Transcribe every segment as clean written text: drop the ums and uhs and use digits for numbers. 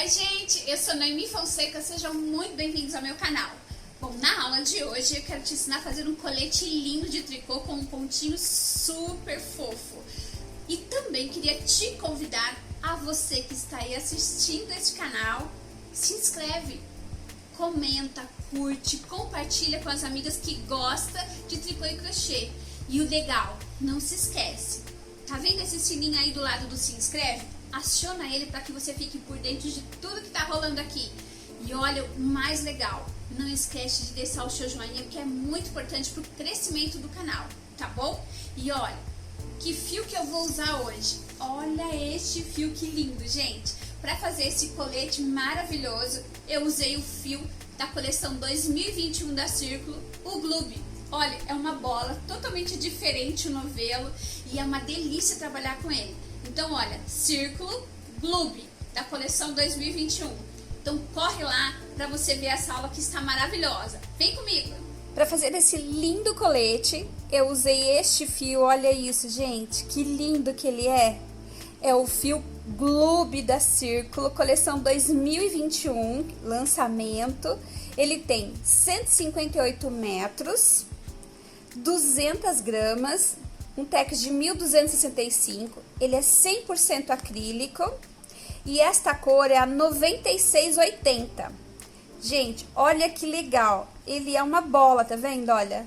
Oi gente, eu sou Noemi Fonseca, sejam muito bem-vindos ao meu canal. Bom, na aula de hoje eu quero te ensinar a fazer um colete lindo de tricô com um pontinho super fofo. E também queria te convidar a você que está aí assistindo este canal, se inscreve, comenta, curte, compartilha com as amigas que gostam de tricô e crochê. E o legal, não se esquece, tá vendo esse sininho aí do lado do se inscreve? Aciona ele para que você fique por dentro de tudo que tá rolando aqui. E olha, o mais legal, não esquece de deixar o seu joinha, que é muito importante pro crescimento do canal, tá bom? E olha, que fio que eu vou usar hoje? Olha este fio que lindo, gente! Para fazer esse colete maravilhoso, eu usei o fio da coleção 2021 da Círculo, o Gloob. Olha, é uma bola totalmente diferente o novelo e é uma delícia trabalhar com ele. Então, olha, Círculo Gloob, da coleção 2021. Então, corre lá para você ver essa aula que está maravilhosa. Vem comigo! Para fazer esse lindo colete, eu usei este fio, olha isso, gente, que lindo que ele é. É o fio Gloob da Círculo, coleção 2021, lançamento. Ele tem 158 metros, 200 gramas, um tex de 1265, ele é 100% acrílico e esta cor é a 9680. Gente, olha que legal, ele é uma bola, tá vendo? Olha,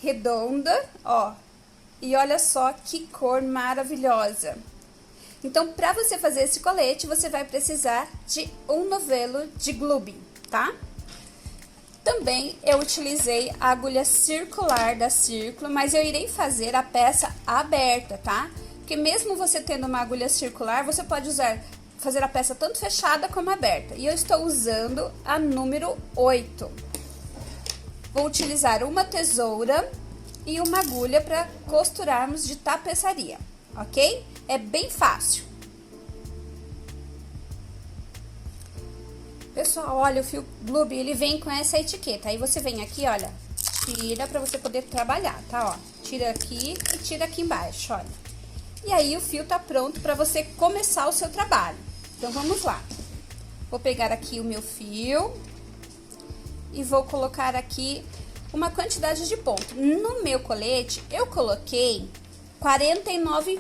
redonda, ó, e olha só que cor maravilhosa. Então, para você fazer esse colete, você vai precisar de um novelo de Gloob, tá? Também eu utilizei a agulha circular da Círculo, mas eu irei fazer a peça aberta, tá? Porque mesmo você tendo uma agulha circular, você pode fazer a peça tanto fechada como aberta. E eu estou usando a número 8. Vou utilizar uma tesoura e uma agulha para costurarmos de tapeçaria, ok? É bem fácil. Pessoal, olha, o fio Gloob, ele vem com essa etiqueta. Aí você vem aqui, olha, tira pra você poder trabalhar, tá? Ó, tira aqui e tira aqui embaixo, olha. E aí o fio tá pronto pra você começar o seu trabalho. Então, vamos lá. Vou pegar aqui o meu fio e vou colocar aqui uma quantidade de pontos. No meu colete, eu coloquei 49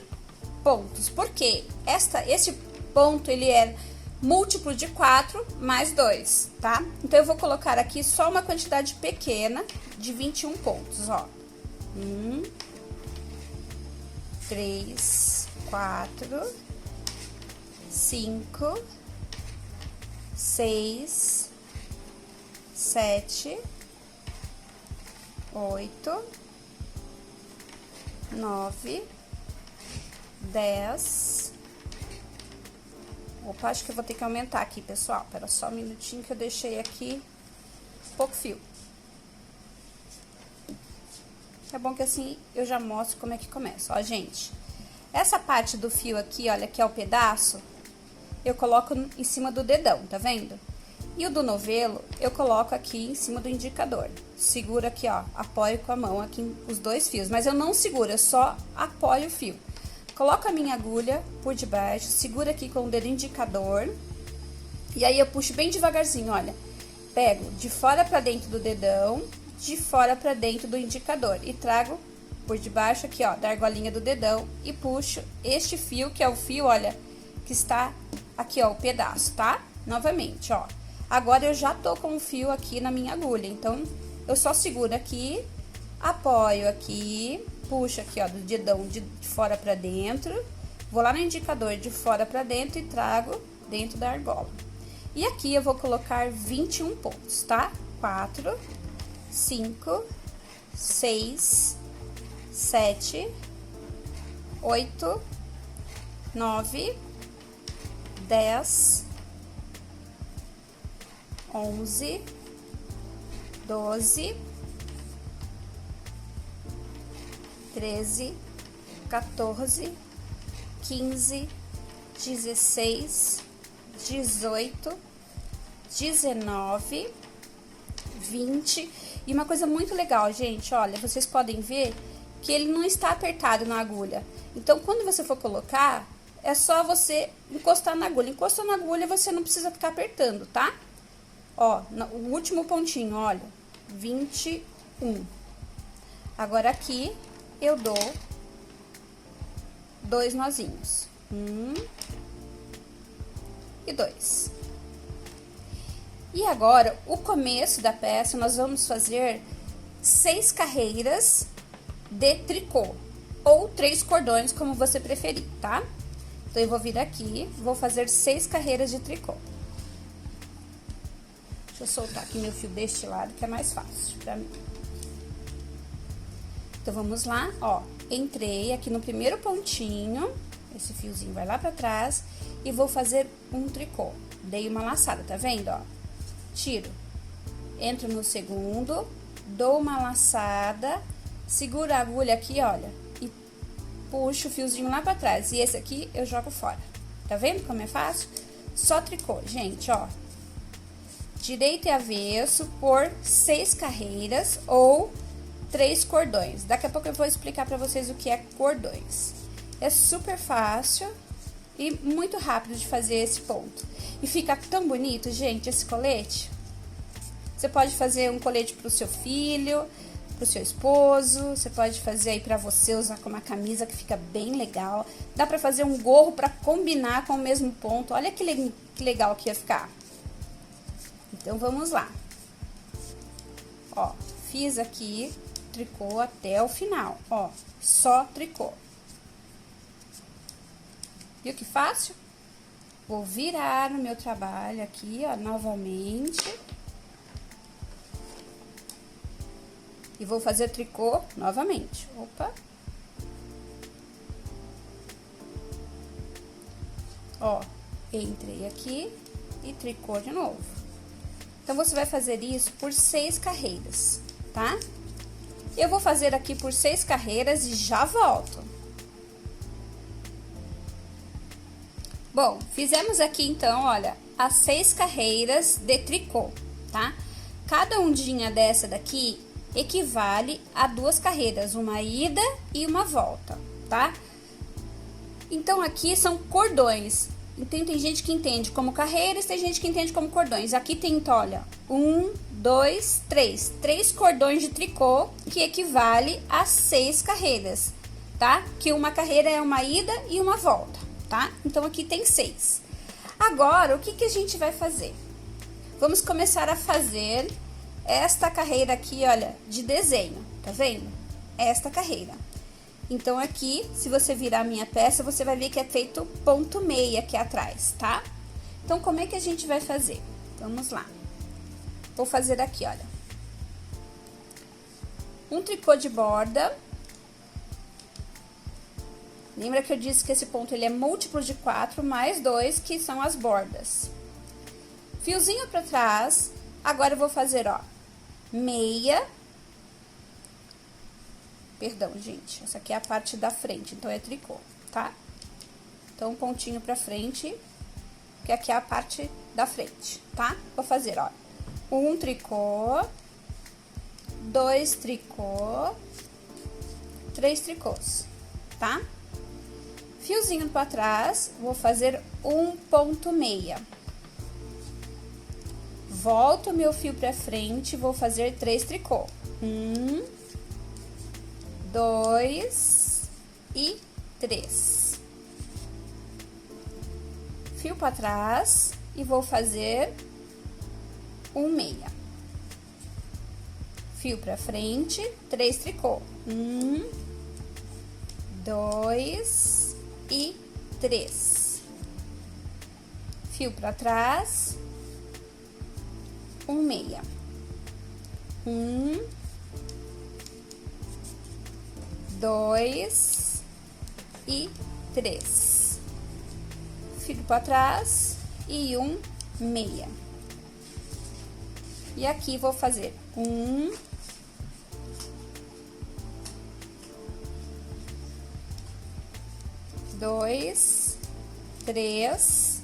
pontos. Por quê? Esse ponto, ele é múltiplo de 4 mais 2, tá? Então, eu vou colocar aqui só uma quantidade pequena de 21 pontos, ó. 1, 3, 4, 5, 6, 7, 8, 9, 10... Opa, acho que eu vou ter que aumentar aqui, pessoal. Espera só um minutinho que eu deixei aqui pouco fio. É bom que assim eu já mostro como é que começa. Ó, gente, essa parte do fio aqui, olha, que é o pedaço, eu coloco em cima do dedão, tá vendo? E o do novelo, eu coloco aqui em cima do indicador. Seguro aqui, ó, apoio com a mão aqui os dois fios. Mas eu não seguro, eu só apoio o fio. Coloco a minha agulha por debaixo, segura aqui com o dedo indicador. E aí, eu puxo bem devagarzinho, olha. Pego de fora pra dentro do dedão, de fora pra dentro do indicador. E trago por debaixo aqui, ó, da argolinha do dedão. E puxo este fio, que é o fio, olha, que está aqui, ó, o pedaço, tá? Novamente, ó. Agora, eu já tô com o fio aqui na minha agulha. Então, eu só seguro aqui, apoio aqui, puxo aqui, ó, do dedão de fora pra dentro, vou lá no indicador de fora pra dentro e trago dentro da argola. E aqui eu vou colocar 21 pontos, tá? 4, 5, 6, 7, 8, 9, 10, 11, 12, 13, 14, 15, 16, 18, 19, 20. E uma coisa muito legal, gente, olha, vocês podem ver que ele não está apertado na agulha. Então, quando você for colocar, é só você encostar na agulha. Encostou na agulha, você não precisa ficar apertando, tá? Ó, o último pontinho, olha, 21. Agora aqui, eu dou 2 nozinhos. 1 e 2. E agora, o começo da peça, nós vamos fazer 6 carreiras de tricô, ou 3 cordões, como você preferir, tá? Então, eu vou vir aqui, vou fazer 6 carreiras de tricô. Deixa eu soltar aqui meu fio deste lado, que é mais fácil pra mim. Então, vamos lá, ó. Entrei aqui no primeiro pontinho, esse fiozinho vai lá pra trás, e vou fazer um tricô. Dei uma laçada, tá vendo, ó? Tiro. Entro no segundo, dou uma laçada, seguro a agulha aqui, olha, e puxo o fiozinho lá pra trás. E esse aqui eu jogo fora. Tá vendo como é fácil? Só tricô, gente, ó. Direito e avesso por 6 carreiras ou 3 cordões. Daqui a pouco eu vou explicar pra vocês o que é cordões. É super fácil e muito rápido de fazer esse ponto. E fica tão bonito, gente, esse colete. Você pode fazer um colete pro seu filho, pro seu esposo. Você pode fazer aí pra você usar com uma camisa que fica bem legal. Dá pra fazer um gorro pra combinar com o mesmo ponto. Olha que legal que ia ficar. Então, vamos lá. Ó, fiz aqui tricô até o final, ó, só tricô. Viu que fácil? Vou virar o meu trabalho aqui, ó, novamente. E vou fazer tricô novamente. Opa! Ó, entrei aqui e tricô de novo. Então, você vai fazer isso por 6 carreiras, tá? Eu vou fazer aqui por 6 carreiras e já volto. Bom, fizemos aqui, então, olha, as 6 carreiras de tricô, tá? Cada ondinha dessa daqui equivale a 2 carreiras, uma ida e uma volta, tá? Então, aqui são cordões. Então, tem gente que entende como carreiras, tem gente que entende como cordões. Aqui tem, então, olha, 1, 2, 3. 3 cordões de tricô, que equivale a 6 carreiras, tá? Que uma carreira é uma ida e uma volta, tá? Então, aqui tem 6. Agora, o que a gente vai fazer? Vamos começar a fazer esta carreira aqui, olha, de desenho, tá vendo? Esta carreira. Então, aqui, se você virar a minha peça, você vai ver que é feito ponto meia aqui atrás, tá? Então, como é que a gente vai fazer? Vamos lá. Vou fazer aqui, olha. Um tricô de borda. Lembra que eu disse que esse ponto, ele é múltiplo de 4 mais 2, que são as bordas. Fiozinho pra trás. Agora, eu vou fazer, ó, meia. Perdão, gente, essa aqui é a parte da frente, então é tricô, tá? Então, um pontinho pra frente, que aqui é a parte da frente, tá? Vou fazer, ó, um tricô, 2 tricô, 3 tricôs, tá? Fiozinho pra trás, vou fazer um ponto meia. Volto o meu fio pra frente, vou fazer 3 tricô. 1, 2 e 3. Fio para trás e vou fazer um meia. Fio para frente, 3 tricô. 1, 2 e 3. Fio para trás, um meia. 1, 2 e 3. Fio para trás e um meia. E aqui vou fazer 1, 2, 3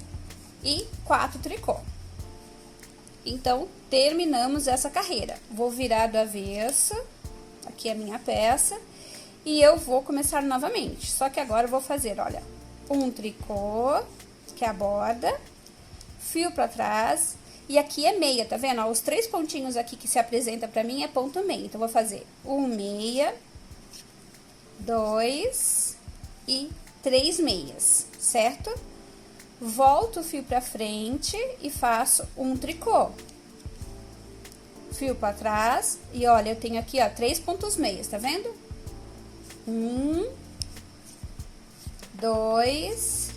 e 4 tricô. Então, terminamos essa carreira. Vou virar do avesso, aqui é a minha peça, e eu vou começar novamente. Só que agora eu vou fazer, olha, um tricô, que é a borda, fio pra trás, e aqui é meia, tá vendo? Ó, os 3 pontinhos aqui que se apresenta pra mim é ponto meia. Então, vou fazer um meia, 2 e 3 meias, certo? Volto o fio pra frente e faço um tricô. Fio pra trás, e olha, eu tenho aqui, ó, 3 pontos meias, tá vendo? 1, 2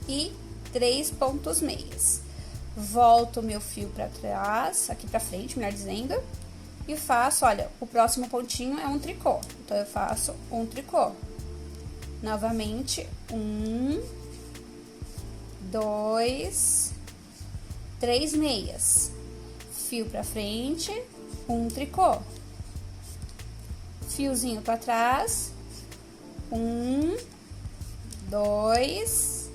e 3 pontos meias. Volto o meu fio pra trás, aqui pra frente, melhor dizendo, e faço, olha, o próximo pontinho é um tricô. Então, eu faço um tricô. Novamente, 1, 2, 3 meias. Fio pra frente, um tricô. Fiozinho pra trás, 1, 2,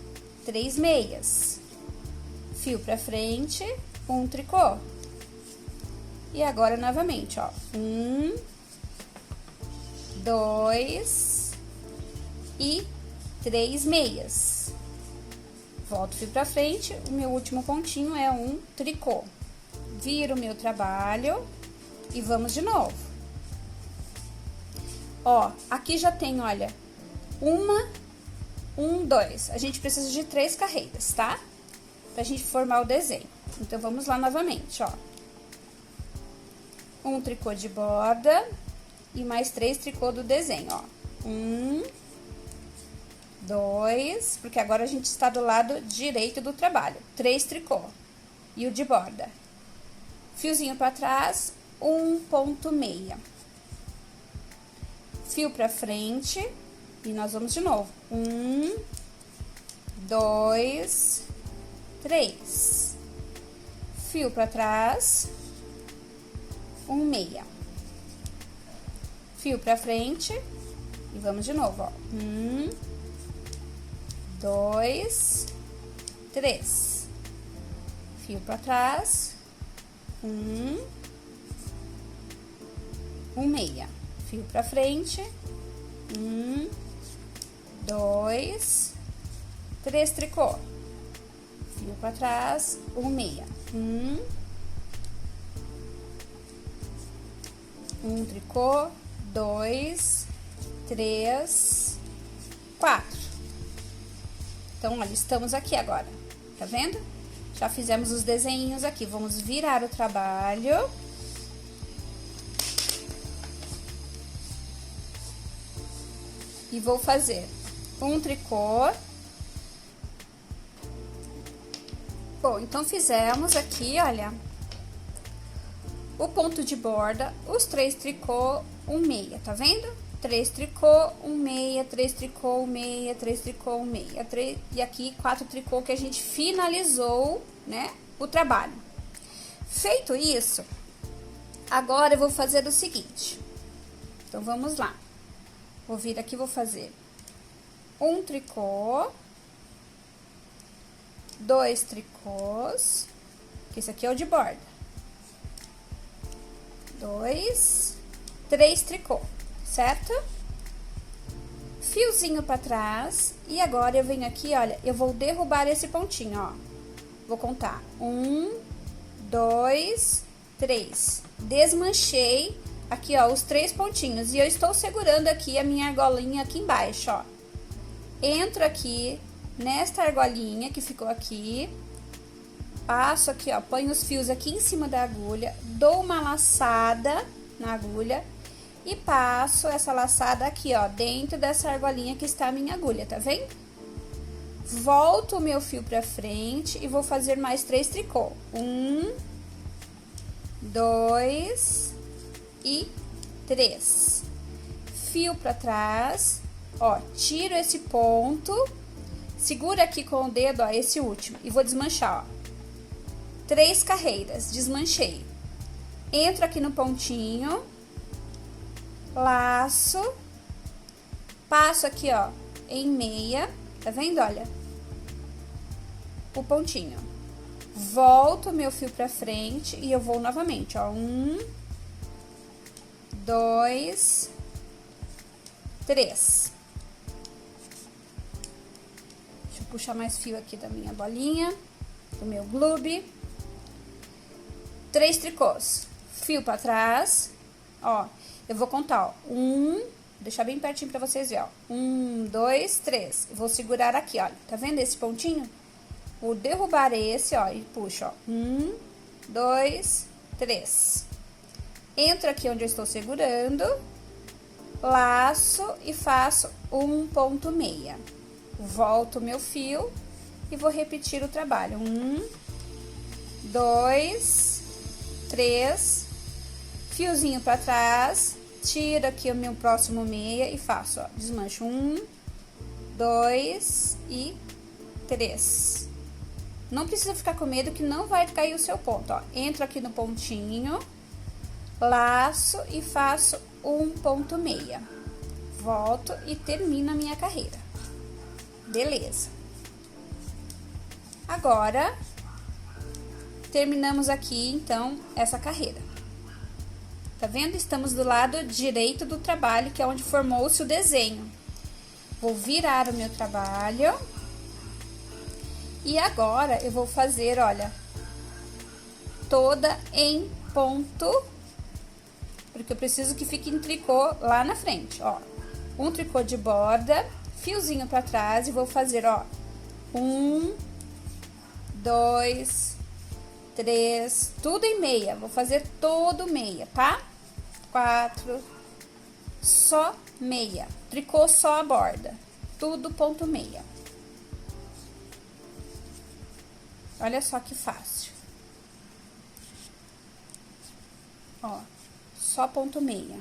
3 meias. Fio pra frente, um tricô. E agora, novamente, ó, 1, 2 e 3 meias. Volto o fio pra frente, o meu último pontinho é um tricô. Viro o meu trabalho e vamos de novo. Ó, aqui já tem, olha, 2. A gente precisa de 3 carreiras, tá? Pra gente formar o desenho. Então, vamos lá novamente, ó. Um tricô de borda e mais 3 tricô do desenho, ó. 1, 2, porque agora a gente está do lado direito do trabalho. 3 tricô e o de borda. Fiozinho pra trás, um ponto meia. Fio pra frente e nós vamos de novo. 1, 2, 3. Fio pra trás, um meia. Fio pra frente e vamos de novo, ó. 1, 2, 3. Fio pra trás, um meia. Fio pra frente, 1, 2, 3 tricô. Fio pra trás, um meia. Um tricô, 2, 3, 4. Então, olha, estamos aqui agora, tá vendo? Já fizemos os desenhinhos aqui. Vamos virar o trabalho. E vou fazer um tricô. Bom, então fizemos aqui, olha, o ponto de borda, os 3 tricô, um meia, tá vendo? 3 tricô, um meia, 3 tricô, um meia, 3 tricô, um meia, 3, e aqui 4 tricô que a gente finalizou, né, o trabalho. Feito isso, agora eu vou fazer o seguinte. Então, vamos lá. Vou vir aqui, vou fazer um tricô, 2 tricôs, que esse aqui é o de borda. 2, 3 tricô, certo? Fiozinho pra trás, e agora eu venho aqui, olha, eu vou derrubar esse pontinho, ó. Vou contar, 1, 2, 3. Desmanchei aqui, ó, os 3 pontinhos, e eu estou segurando aqui a minha argolinha aqui embaixo, ó. Entro aqui nesta argolinha que ficou aqui, passo aqui, ó, ponho os fios aqui em cima da agulha, dou uma laçada na agulha e passo essa laçada aqui, ó, dentro dessa argolinha que está a minha agulha, tá vendo? Volto o meu fio pra frente e vou fazer mais 3 tricô. 1, 2 e 3. Fio pra trás, ó, tiro esse ponto, segura aqui com o dedo, ó, esse último, e vou desmanchar, ó. 3 carreiras, desmanchei. Entro aqui no pontinho, laço, passo aqui, ó, em meia, tá vendo, olha? O pontinho. Volto o meu fio pra frente e eu vou novamente, ó. 1, 2, 3. puxar mais fio aqui da minha bolinha, do meu gloob. 3 tricôs, fio pra trás, ó, eu vou contar, ó, 1, deixar bem pertinho pra vocês verem, ó, 1, 2, 3, vou segurar aqui, olha, tá vendo esse pontinho? Vou derrubar esse, ó, e puxo, ó, 1, 2, 3, entro aqui onde eu estou segurando, laço e faço 1,6, volto o meu fio e vou repetir o trabalho, 1, 2, 3, fiozinho pra trás, tiro aqui o meu próximo meia e faço, ó, desmancho 1, 2 e 3. Não precisa ficar com medo que não vai cair o seu ponto, ó. Entro aqui no pontinho, laço e faço 1,6. Volto e termino a minha carreira. Beleza. Agora, terminamos aqui, então, essa carreira. Tá vendo? Estamos do lado direito do trabalho, que é onde formou-se o desenho. Vou virar o meu trabalho. E agora, eu vou fazer, olha, toda em ponto, porque eu preciso que fique em tricô lá na frente, ó. Um tricô de borda, fiozinho pra trás e vou fazer, ó, 1, 2, 3, tudo em meia. Vou fazer todo meia, tá? 4, só meia. Tricô só a borda, tudo ponto meia. Olha só que fácil. Ó, só ponto meia.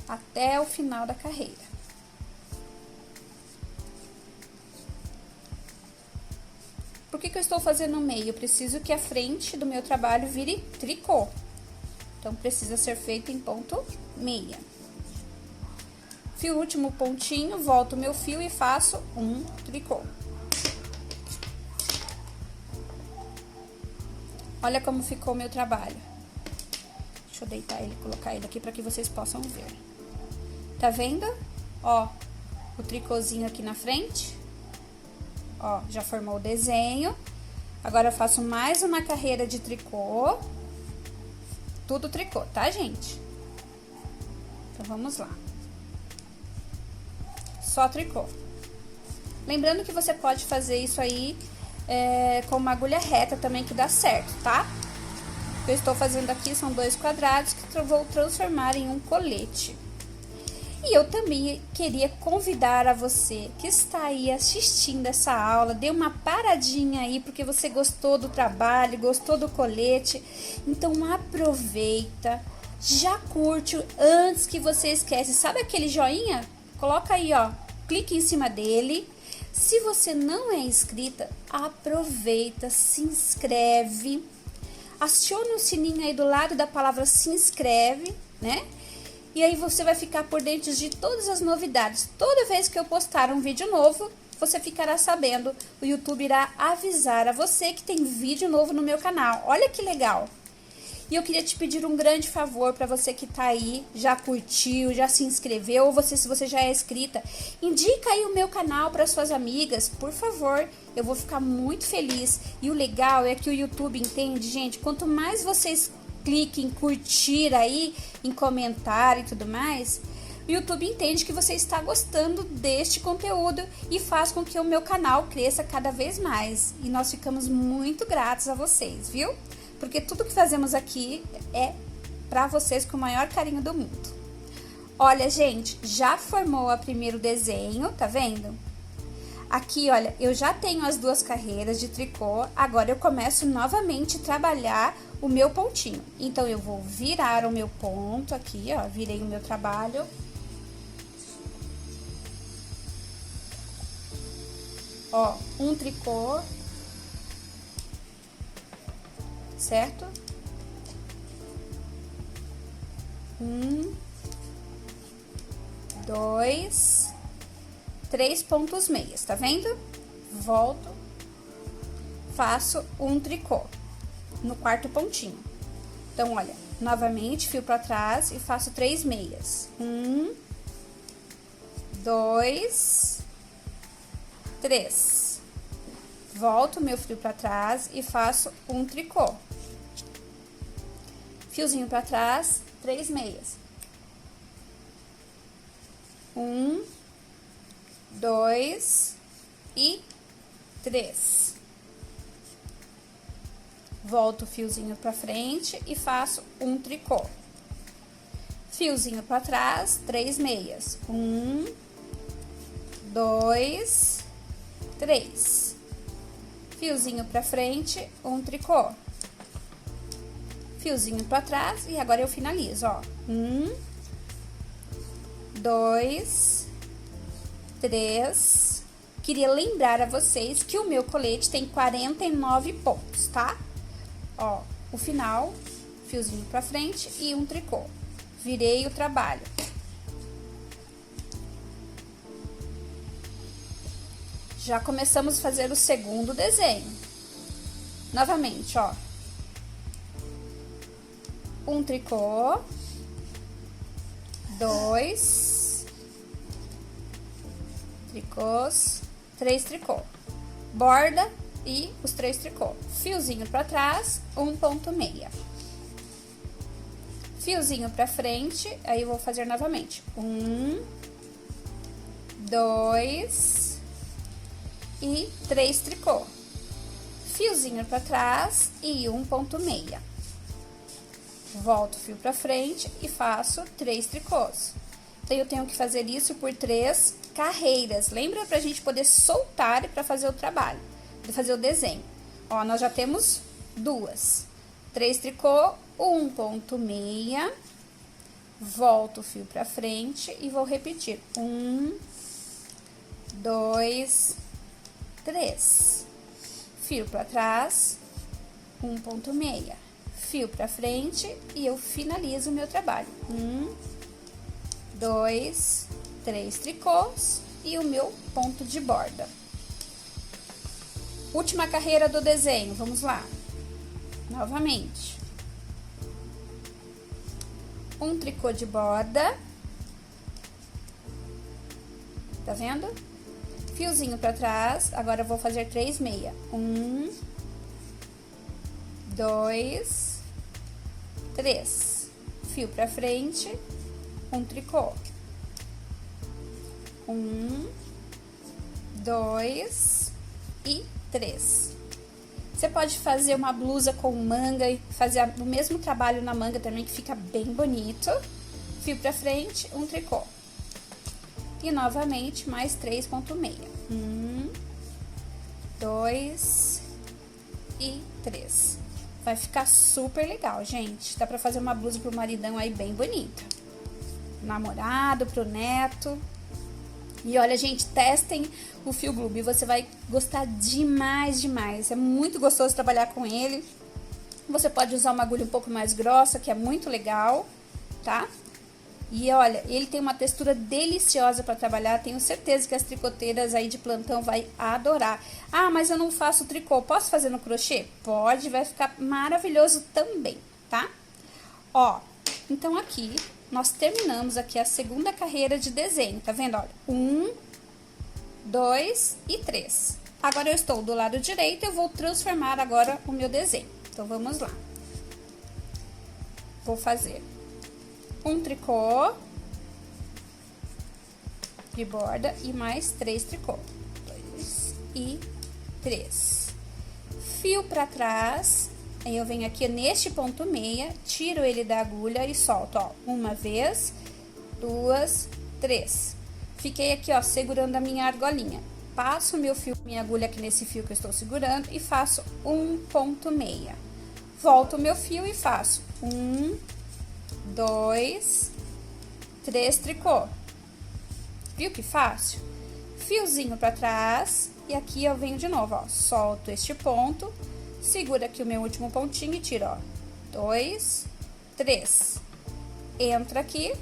Até o final da carreira. Por que eu estou fazendo meio? Eu preciso que a frente do meu trabalho vire tricô. Então, precisa ser feito em ponto meia. Fio último pontinho, volto o meu fio e faço um tricô. Olha como ficou o meu trabalho. Deixa eu deitar ele, colocar ele aqui para que vocês possam ver. Tá vendo? Ó, o tricôzinho aqui na frente. Ó, já formou o desenho. Agora eu faço mais uma carreira de tricô. Tudo tricô, tá, gente? Então, vamos lá. Só tricô. Lembrando que você pode fazer isso aí com uma agulha reta também, que dá certo, tá? O que eu estou fazendo aqui são 2 quadrados que eu vou transformar em um colete. E eu também queria convidar a você que está aí assistindo essa aula, dê uma paradinha aí, porque você gostou do trabalho, gostou do colete. Então, aproveita, já curte antes que você esquece. Sabe aquele joinha? Coloca aí, ó, clique em cima dele. Se você não é inscrita, aproveita, se inscreve. Aciona o sininho aí do lado da palavra se inscreve, né? E aí você vai ficar por dentro de todas as novidades. Toda vez que eu postar um vídeo novo, você ficará sabendo. O YouTube irá avisar a você que tem vídeo novo no meu canal. Olha que legal! E eu queria te pedir um grande favor para você que tá aí, já curtiu, já se inscreveu, ou se você já é inscrita, indica aí o meu canal para suas amigas, por favor, eu vou ficar muito feliz. E o legal é que o YouTube entende, gente, quanto mais vocês cliquem em curtir aí, em comentar e tudo mais, o YouTube entende que você está gostando deste conteúdo e faz com que o meu canal cresça cada vez mais. E nós ficamos muito gratos a vocês, viu? Porque tudo que fazemos aqui é para vocês com o maior carinho do mundo. Olha, gente, já formou o primeiro desenho, tá vendo? Aqui, olha, eu já tenho as 2 carreiras de tricô, agora eu começo novamente a trabalhar o meu pontinho. Então, eu vou virar o meu ponto aqui, ó, virei o meu trabalho. Ó, um tricô. Certo? 1, 2, 3 pontos meias, tá vendo? Volto, faço um tricô no 4º pontinho. Então, olha, novamente, fio pra trás e faço 3 meias. 1, 2, 3. Volto o meu fio pra trás e faço um tricô. Fiozinho pra trás, 3 meias. 1, 2 e 3. Volto o fiozinho pra frente e faço um tricô. Fiozinho pra trás, 3 meias. 1, 2, 3. Fiozinho pra frente, um tricô. Fiozinho pra trás e agora eu finalizo, ó. 1, 2, 3. Queria lembrar a vocês que o meu colete tem 49 pontos, tá? Ó, o final, fiozinho pra frente e um tricô. Virei o trabalho. Já começamos a fazer o segundo desenho. Novamente, ó. Um tricô. 2 tricôs, 3 tricô. Borda e os 3 tricô. Fiozinho pra trás, 1,6. Fiozinho pra frente, aí eu vou fazer novamente. 1, 2 e 3 tricô. Fiozinho pra trás e 1,6. Volto o fio pra frente e faço 3 tricôs. Então, eu tenho que fazer isso por 3 carreiras. Lembra pra gente poder soltar e pra fazer o trabalho, de fazer o desenho. Ó, nós já temos 2. 3 tricô, 1,6. Volto o fio pra frente e vou repetir. 1, 2, 3. Fio pra trás, 1,6. Fio pra frente e eu finalizo o meu trabalho. 1, 2, 3 tricôs e o meu ponto de borda. Última carreira do desenho, vamos lá. Novamente. Um tricô de borda. Tá vendo? Fiozinho pra trás, agora eu vou fazer 3 meia. 1, 2, 3. Fio pra frente, um tricô. 1, 2 e 3. Você pode fazer uma blusa com manga e fazer o mesmo trabalho na manga também, que fica bem bonito. Fio pra frente, um tricô. E novamente, mais 3,6. 1, 2 e 3. Vai ficar super legal, gente. Dá pra fazer uma blusa pro maridão aí bem bonita. Namorado, pro neto. E olha, gente, testem o Fio Gloob, você vai gostar demais, demais. É muito gostoso trabalhar com ele. Você pode usar uma agulha um pouco mais grossa, que é muito legal, tá? E olha, ele tem uma textura deliciosa para trabalhar. Tenho certeza que as tricoteiras aí de plantão vai adorar. Ah, mas eu não faço tricô, posso fazer no crochê? Pode, vai ficar maravilhoso também, tá? Ó, então aqui nós terminamos aqui a segunda carreira de desenho, tá vendo? Olha, 1, 2 e 3. Agora eu estou do lado direito, eu vou transformar agora o meu desenho. Então, vamos lá. Vou fazer um tricô de borda e mais 3 tricô. 2 e 3. Fio pra trás. Aí, eu venho aqui neste ponto meia, tiro ele da agulha e solto, ó. Uma vez, 2, 3. Fiquei aqui, ó, segurando a minha argolinha. Passo o meu fio, minha agulha aqui nesse fio que eu estou segurando e faço um ponto meia. Volto o meu fio e faço 1, 2, 3 tricô. Viu que fácil? Fiozinho pra trás e aqui eu venho de novo, ó. Solto este ponto. Segura aqui o meu último pontinho e tiro, ó. 2, 3. Entra aqui,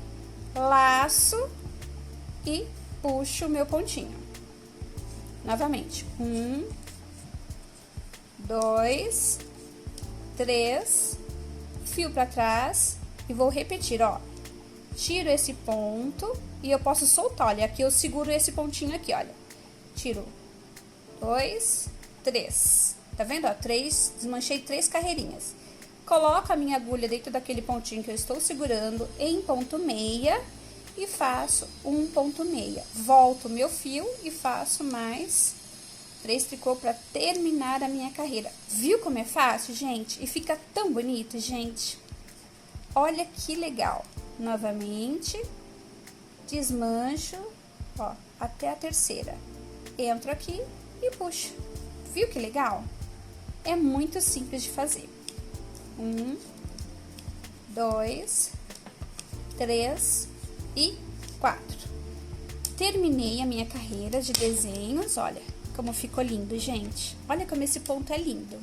laço e puxo o meu pontinho. Novamente. 1, 2, 3. Fio pra trás e vou repetir, ó. Tiro esse ponto e eu posso soltar, olha. Aqui eu seguro esse pontinho aqui, olha. Tiro 2, 3. Tá vendo, ó? Desmanchei 3 carreirinhas. Coloco a minha agulha dentro daquele pontinho que eu estou segurando em ponto meia e faço um ponto meia. Volto o meu fio e faço mais 3 tricô para terminar a minha carreira. Viu como é fácil, gente? E fica tão bonito, gente. Olha que legal. Novamente, desmancho, ó, até a terceira. Entro aqui e puxo. Viu que legal? É muito simples de fazer. 1, 2, 3 e 4. Terminei a minha carreira de desenhos, olha como ficou lindo, gente. Olha como esse ponto é lindo.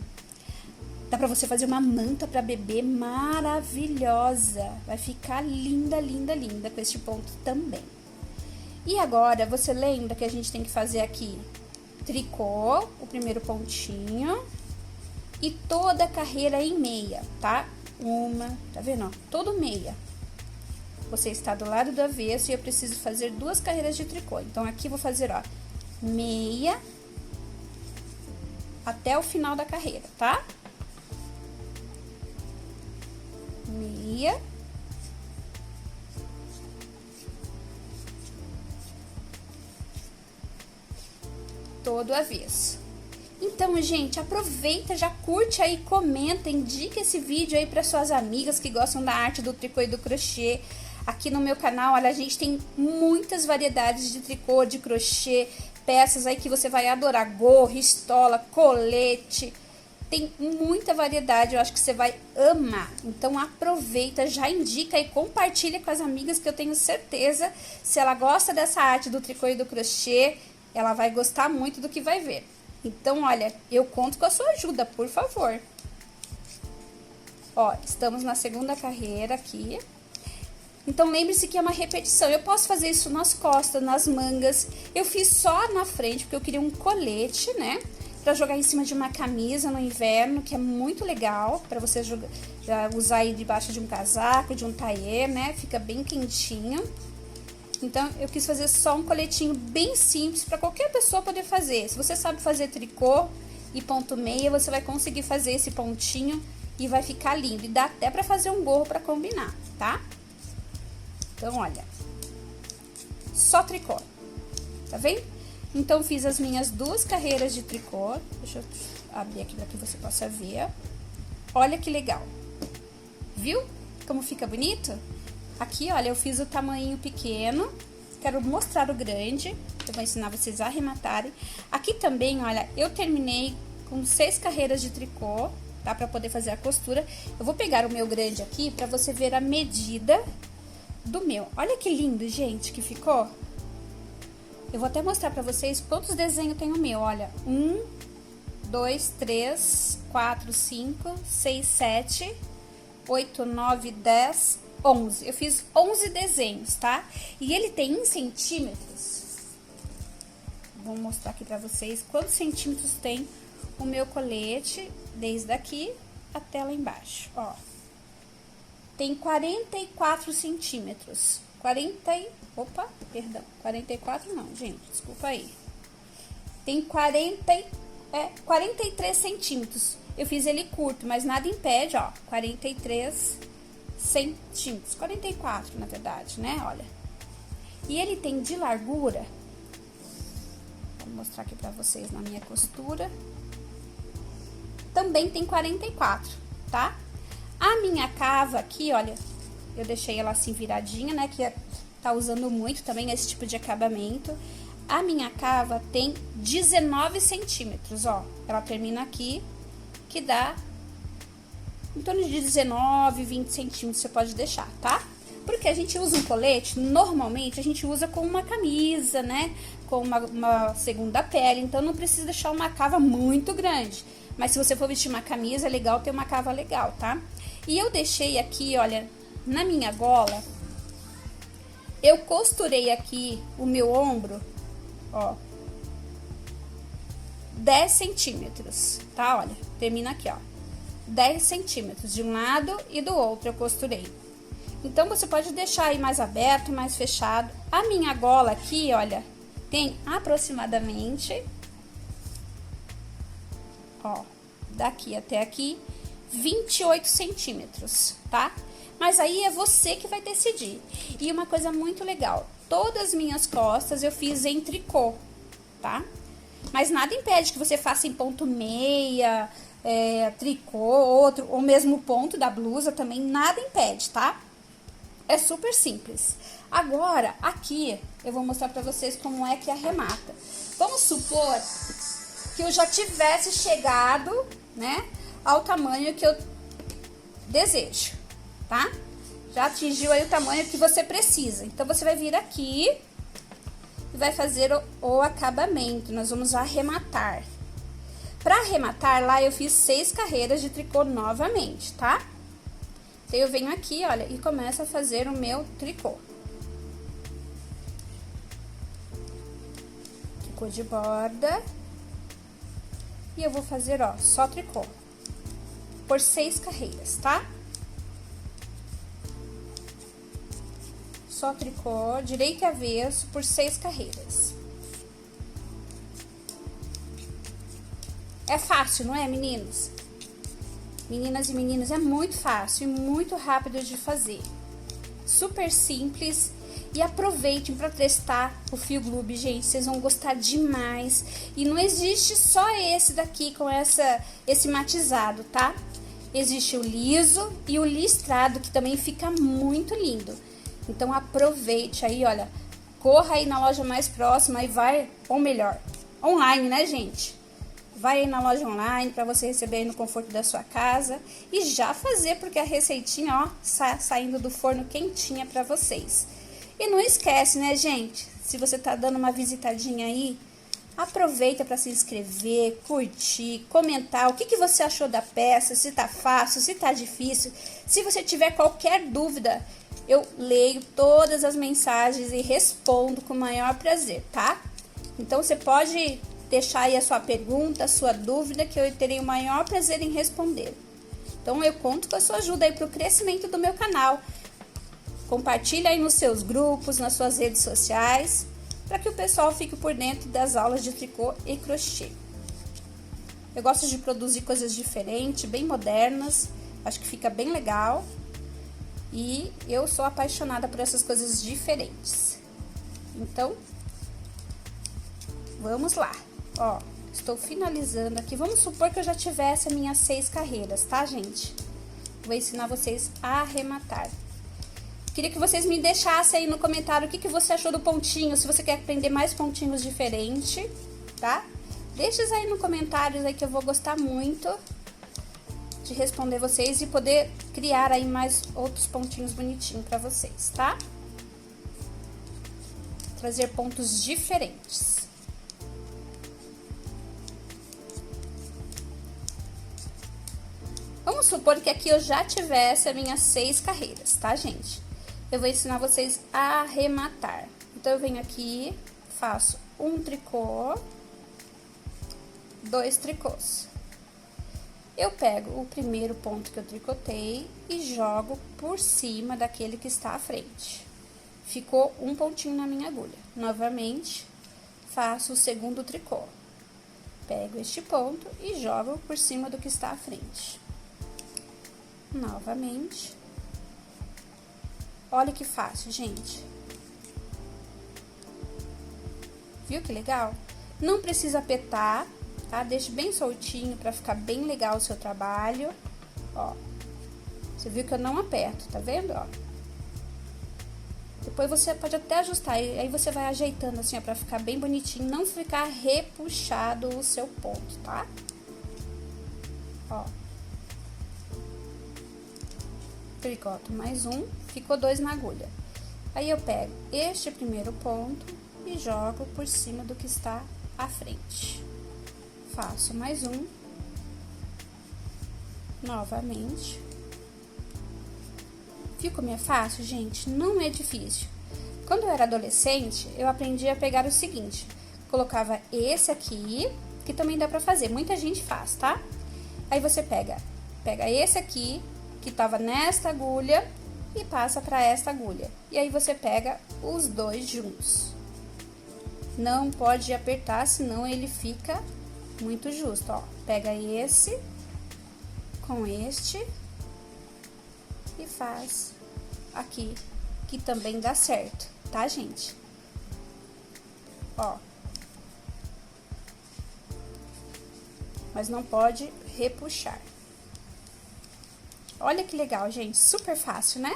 Dá pra você fazer uma manta pra bebê maravilhosa. Vai ficar linda, linda, linda com este ponto também. E agora, você lembra que a gente tem que fazer aqui tricô, o primeiro pontinho, e toda a carreira em meia, tá? Tá vendo, ó? Todo meia. Você está do lado do avesso e eu preciso fazer 2 carreiras de tricô. Então, aqui vou fazer, ó, meia até o final da carreira, tá? Meia. Todo avesso. Então, gente, aproveita, já curte aí, comenta, indica esse vídeo aí para suas amigas que gostam da arte do tricô e do crochê. Aqui no meu canal, olha, a gente tem muitas variedades de tricô, de crochê, peças aí que você vai adorar, gorro, estola, colete. Tem muita variedade, eu acho que você vai amar. Então, aproveita, já indica e compartilha com as amigas que eu tenho certeza, se ela gosta dessa arte do tricô e do crochê, ela vai gostar muito do que vai ver. Então, olha, eu conto com a sua ajuda, por favor. Ó, estamos na segunda carreira aqui. Então, lembre-se que é uma repetição. Eu posso fazer isso nas costas, nas mangas. Eu fiz só na frente, porque eu queria um colete, né? Pra jogar em cima de uma camisa no inverno, que é muito legal. Pra você usar aí debaixo de um casaco, de um tailleur, né? Fica bem quentinho. Então, eu quis fazer só um coletinho bem simples para qualquer pessoa poder fazer. Se você sabe fazer tricô e ponto meia, você vai conseguir fazer esse pontinho e vai ficar lindo. E dá até para fazer um gorro para combinar, tá? Então, olha, só tricô, tá vendo? Então, fiz as minhas 2 carreiras de tricô. Deixa eu abrir aqui para que você possa ver. Olha que legal. Viu como fica bonito? Aqui, olha, eu fiz o tamanho pequeno, quero mostrar o grande, eu vou ensinar vocês a arrematarem. Aqui também, olha, eu terminei com 6 carreiras de tricô, tá? Pra poder fazer a costura. Eu vou pegar o meu grande aqui pra você ver a medida do meu. Olha que lindo, gente, que ficou. Eu vou até mostrar pra vocês quantos desenhos tem o meu, olha. 1, 2, 3, 4, 5, 6, 7, 8, 9, 10... 11. Eu fiz 11 desenhos, tá? E ele tem em centímetros. Vou mostrar aqui pra vocês quantos centímetros tem o meu colete, desde aqui até lá embaixo, ó. Tem 44 centímetros. 44 não, gente, desculpa aí. Tem 43 centímetros. Eu fiz ele curto, mas nada impede, ó, 43 centímetros, 44 na verdade, né, olha. E ele tem de largura, vou mostrar aqui pra vocês na minha costura, também tem 44, tá? A minha cava aqui, olha, eu deixei ela assim viradinha, né, que tá usando muito também esse tipo de acabamento. A minha cava tem 19 centímetros, ó, ela termina aqui, que dá em torno de 19, 20 centímetros você pode deixar, tá? Porque a gente usa um colete, normalmente a gente usa com uma camisa, né? Com uma segunda pele, então não precisa deixar uma cava muito grande. Mas se você for vestir uma camisa, é legal ter uma cava legal, tá? E eu deixei aqui, olha, na minha gola, eu costurei aqui o meu ombro, ó, 10 centímetros, tá? Olha, termina aqui, ó. 10 centímetros de um lado e do outro eu costurei. Então, você pode deixar aí mais aberto, mais fechado. A minha gola aqui, olha, tem aproximadamente ó, daqui até aqui, 28 centímetros, tá? Mas aí é você que vai decidir. E uma coisa muito legal, todas as minhas costas eu fiz em tricô, tá? Mas nada impede que você faça em ponto meia, tricô, outro, ou mesmo ponto da blusa também, nada impede, tá? É super simples. Agora, aqui, eu vou mostrar pra vocês como é que arremata. Vamos supor que eu já tivesse chegado, né, ao tamanho que eu desejo, tá? Já atingiu aí o tamanho que você precisa. Então, você vai vir aqui e vai fazer o acabamento. Nós vamos arrematar. Para arrematar, lá eu fiz 6 carreiras de tricô novamente, tá? Então, eu venho aqui, olha, e começo a fazer o meu tricô. Tricô de borda. E eu vou fazer, ó, só tricô. Por 6 carreiras, tá? Só tricô, direito e avesso, por 6 carreiras. É fácil, não é, meninos? Meninas e meninos, é muito fácil e muito rápido de fazer. Super simples. E aproveitem para testar o Fio Gloob, gente, vocês vão gostar demais. E não existe só esse daqui com esse matizado, tá? Existe o liso e o listrado, que também fica muito lindo. Então aproveite aí, olha, corra aí na loja mais próxima e vai, ou melhor, online, né, gente? Vai aí na loja online para você receber aí no conforto da sua casa e já fazer, porque a receitinha, ó, saindo do forno quentinha para vocês. E não esquece, né, gente? Se você tá dando uma visitadinha aí, aproveita para se inscrever, curtir, comentar o que você achou da peça, se tá fácil, se tá difícil. Se você tiver qualquer dúvida, eu leio todas as mensagens e respondo com o maior prazer, tá? Então, você pode deixar aí a sua pergunta, a sua dúvida, que eu terei o maior prazer em responder. Então, eu conto com a sua ajuda aí pro crescimento do meu canal. Compartilha aí nos seus grupos, nas suas redes sociais, para que o pessoal fique por dentro das aulas de tricô e crochê. Eu gosto de produzir coisas diferentes, bem modernas, acho que fica bem legal. E eu sou apaixonada por essas coisas diferentes. Então, vamos lá. Ó, estou finalizando aqui. Vamos supor que eu já tivesse as minhas 6 carreiras, tá, gente? Vou ensinar vocês a arrematar. Queria que vocês me deixassem aí no comentário o que você achou do pontinho, se você quer aprender mais pontinhos diferentes, tá? Deixa aí no comentário aí que eu vou gostar muito de responder vocês e poder criar aí mais outros pontinhos bonitinhos pra vocês, tá? Trazer pontos diferentes. Vamos supor que aqui eu já tivesse as minhas 6 carreiras, tá, gente? Eu vou ensinar vocês a arrematar. Então, eu venho aqui, faço um tricô, 2 tricôs. Eu pego o primeiro ponto que eu tricotei e jogo por cima daquele que está à frente. Ficou um pontinho na minha agulha. Novamente, faço o segundo tricô. Pego este ponto e jogo por cima do que está à frente. Novamente. Olha que fácil, gente. Viu que legal? Não precisa apertar, tá? Deixe bem soltinho pra ficar bem legal o seu trabalho. Ó. Você viu que eu não aperto, tá vendo, ó? Depois você pode até ajustar, aí você vai ajeitando assim, ó, pra ficar bem bonitinho, não ficar repuxado o seu ponto, tá? Ó. Tricoto mais um, ficou 2 na agulha. Aí, eu pego este primeiro ponto e jogo por cima do que está à frente. Faço mais um. Novamente. Viu como é fácil, gente? Não é difícil. Quando eu era adolescente, eu aprendi a pegar o seguinte. Colocava esse aqui, que também dá pra fazer, muita gente faz, tá? Aí, você pega esse aqui, que tava nesta agulha, e passa para esta agulha. E aí, você pega os dois juntos. Não pode apertar, senão ele fica Muito justo, ó. Pega esse com este e faz aqui, que também dá certo, tá, gente? Ó. Mas não pode repuxar. Olha que legal, gente. Super fácil, né?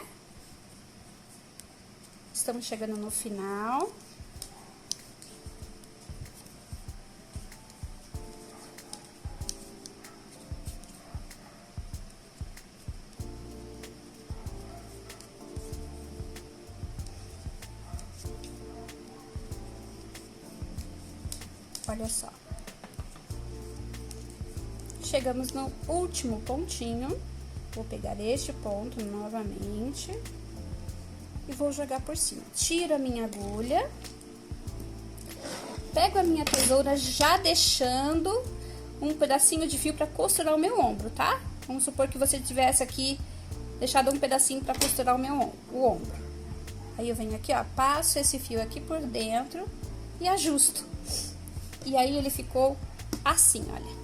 Estamos chegando no final. Olha só. Chegamos no último pontinho. Vou pegar este ponto novamente e vou jogar por cima. Tiro a minha agulha. Pego a minha tesoura já deixando um pedacinho de fio para costurar o meu ombro, tá? Vamos supor que você tivesse aqui deixado um pedacinho para costurar o ombro. Aí eu venho aqui, ó, passo esse fio aqui por dentro e ajusto. E aí ele ficou assim, olha.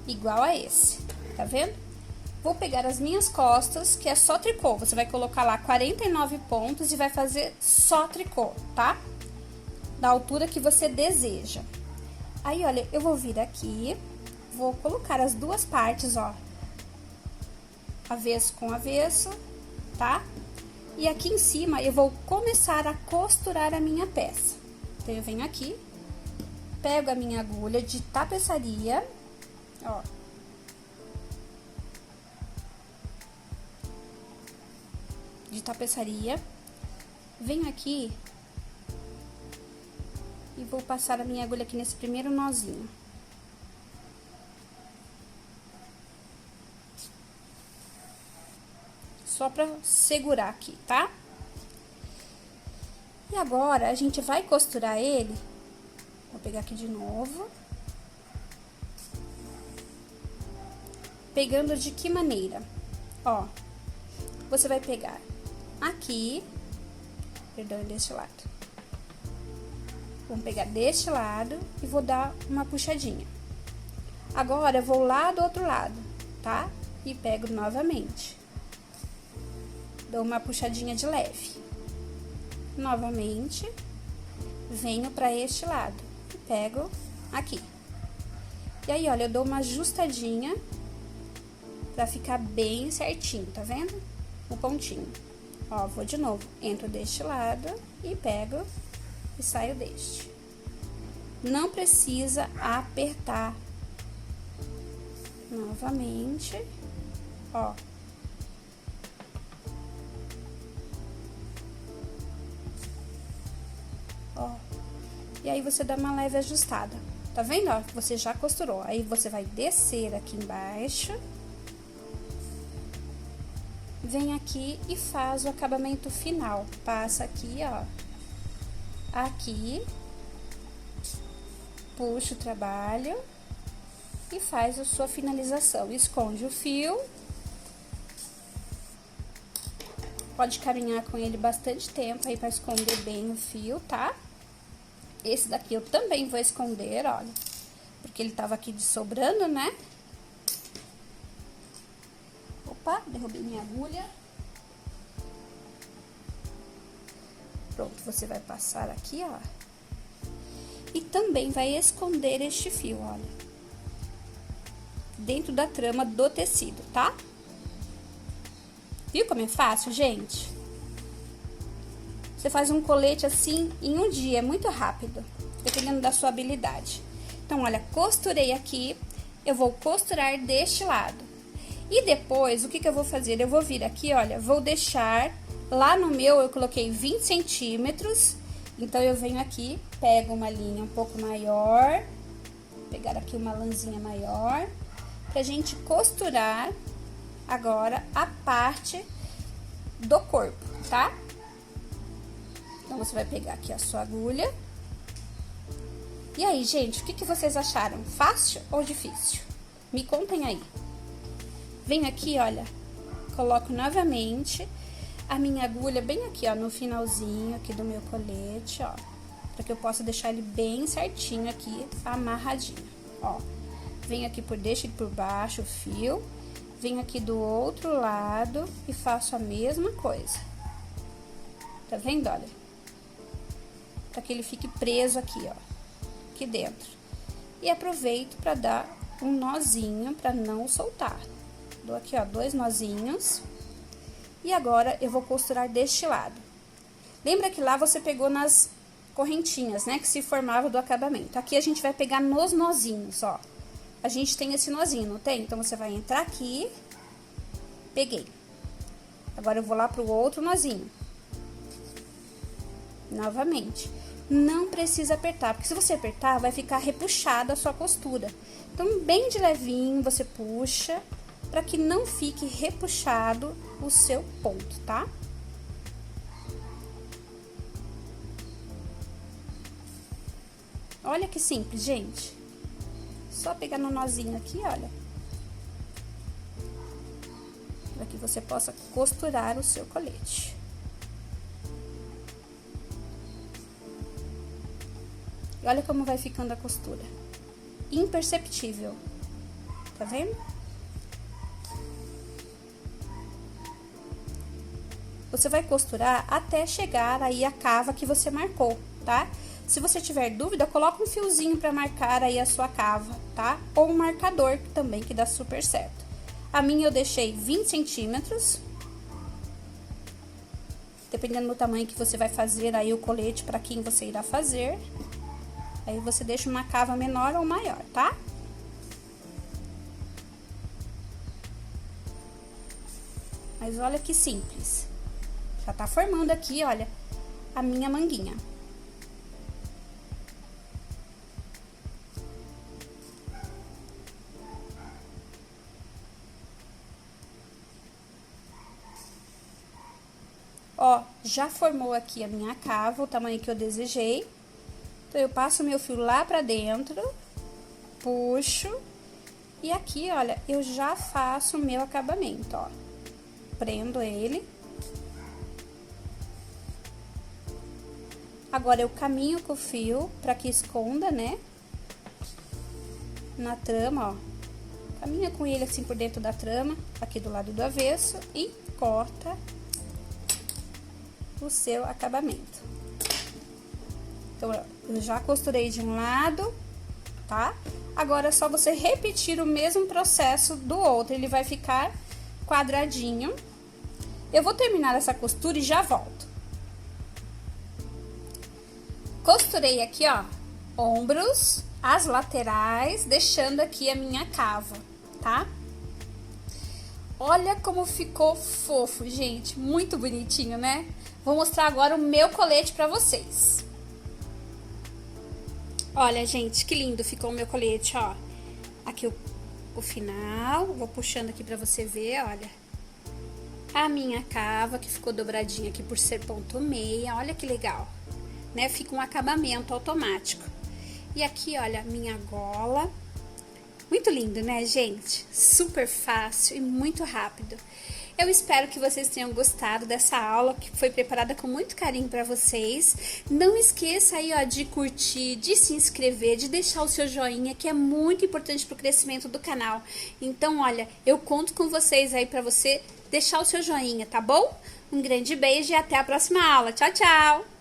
Igual a esse, tá vendo? Vou pegar as minhas costas, que é só tricô. Você vai colocar lá 49 pontos e vai fazer só tricô, tá? Da altura que você deseja. Aí, olha, eu vou vir aqui, vou colocar as duas partes, ó. Avesso com avesso, tá? E aqui em cima eu vou começar a costurar a minha peça. Então, eu venho aqui, pego a minha agulha de tapeçaria, ó. De tapeçaria, venho aqui e vou passar a minha agulha aqui nesse primeiro nozinho. Só pra segurar aqui, tá? E agora, a gente vai costurar ele. Vou pegar aqui de novo. Pegando de que maneira? Ó, você vai pegar aqui, perdão, deste lado. Vamos pegar deste lado e vou dar uma puxadinha. Agora, eu vou lá do outro lado, tá? E pego novamente. Dou uma puxadinha de leve. Novamente, venho pra este lado e pego aqui. E aí, olha, eu dou uma ajustadinha pra ficar bem certinho, tá vendo? O pontinho. Ó, vou de novo, entro deste lado e pego e saio deste. Não precisa apertar. Novamente, ó. Ó. E aí, você dá uma leve ajustada. Tá vendo, ó? Você já costurou. Aí, você vai descer aqui embaixo. Vem aqui e faz o acabamento final. Passa aqui, ó. Aqui. Puxa o trabalho. E faz a sua finalização. Esconde o fio. Pode caminhar com ele bastante tempo aí pra esconder bem o fio, tá? Esse daqui eu também vou esconder, olha. Porque ele tava aqui de sobrando, né? Opa, derrubei minha agulha. Pronto, você vai passar aqui, ó. E também vai esconder este fio, olha. Dentro da trama do tecido, tá? Viu como é fácil, gente? Você faz um colete assim em um dia, é muito rápido, dependendo da sua habilidade. Então, olha, costurei aqui, eu vou costurar deste lado. E depois, o que que eu vou fazer? Eu vou vir aqui, olha, vou deixar, lá no meu eu coloquei 20 centímetros, então eu venho aqui, pego uma linha um pouco maior, vou pegar aqui uma lãzinha maior, pra gente costurar agora a parte do corpo, tá? Então, você vai pegar aqui a sua agulha. E aí, gente, o que que vocês acharam? Fácil ou difícil? Me contem aí. Venho aqui, olha, coloco novamente a minha agulha bem aqui, ó, no finalzinho aqui do meu colete, ó. Pra que eu possa deixar ele bem certinho aqui, amarradinho. ó. Venho aqui deixo por baixo o fio, venho aqui do outro lado e faço a mesma coisa. Tá vendo, olha? Pra que ele fique preso aqui, ó, aqui dentro. E aproveito pra dar um nozinho pra não soltar. Dou aqui, ó, 2 nozinhos. E agora eu vou costurar deste lado. Lembra que lá você pegou nas correntinhas, né, que se formava do acabamento. Aqui a gente vai pegar nos nozinhos, ó. A gente tem esse nozinho, não tem? Então, você vai entrar aqui, peguei. Agora, eu vou lá pro outro nozinho. Novamente. Não precisa apertar, porque se você apertar, vai ficar repuxada a sua costura. Então, bem de levinho, você puxa, para que não fique repuxado o seu ponto, tá? Olha que simples, gente. Só pegar no nozinho aqui, olha. Para que você possa costurar o seu colete. E olha como vai ficando a costura. Imperceptível. Tá vendo? Você vai costurar até chegar aí a cava que você marcou, tá? Se você tiver dúvida, coloca um fiozinho para marcar aí a sua cava, tá? Ou um marcador também, que dá super certo. A minha eu deixei 20 centímetros. Dependendo do tamanho que você vai fazer aí o colete para quem você irá fazer. Aí você deixa uma cava menor ou maior, tá? Mas olha que simples. Já tá formando aqui, olha, a minha manguinha. Ó, já formou aqui a minha cava, o tamanho que eu desejei. Então, eu passo meu fio lá pra dentro, puxo, e aqui, olha, eu já faço o meu acabamento, ó. Prendo ele. Agora, eu caminho com o fio pra que esconda, né? Na trama, ó. Caminha com ele assim por dentro da trama, aqui do lado do avesso, e corta o seu acabamento. Então, eu já costurei de um lado, tá? Agora, é só você repetir o mesmo processo do outro, ele vai ficar quadradinho. Eu vou terminar essa costura e já volto. Costurei aqui, ó, ombros, as laterais, deixando aqui a minha cava, tá? Olha como ficou fofo, gente, muito bonitinho, né? Vou mostrar agora o meu colete pra vocês. Olha, gente, que lindo ficou o meu colete, ó. Aqui o final, vou puxando aqui pra você ver, olha. A minha cava, que ficou dobradinha aqui por ser ponto meia, olha que legal, né? Fica um acabamento automático. E aqui, olha, minha gola. Muito lindo, né, gente? Super fácil e muito rápido. Eu espero que vocês tenham gostado dessa aula, que foi preparada com muito carinho para vocês. Não esqueça aí, ó, de curtir, de se inscrever, de deixar o seu joinha, que é muito importante para o crescimento do canal. Então, olha, eu conto com vocês aí para você deixar o seu joinha, tá bom? Um grande beijo e até a próxima aula. Tchau, tchau!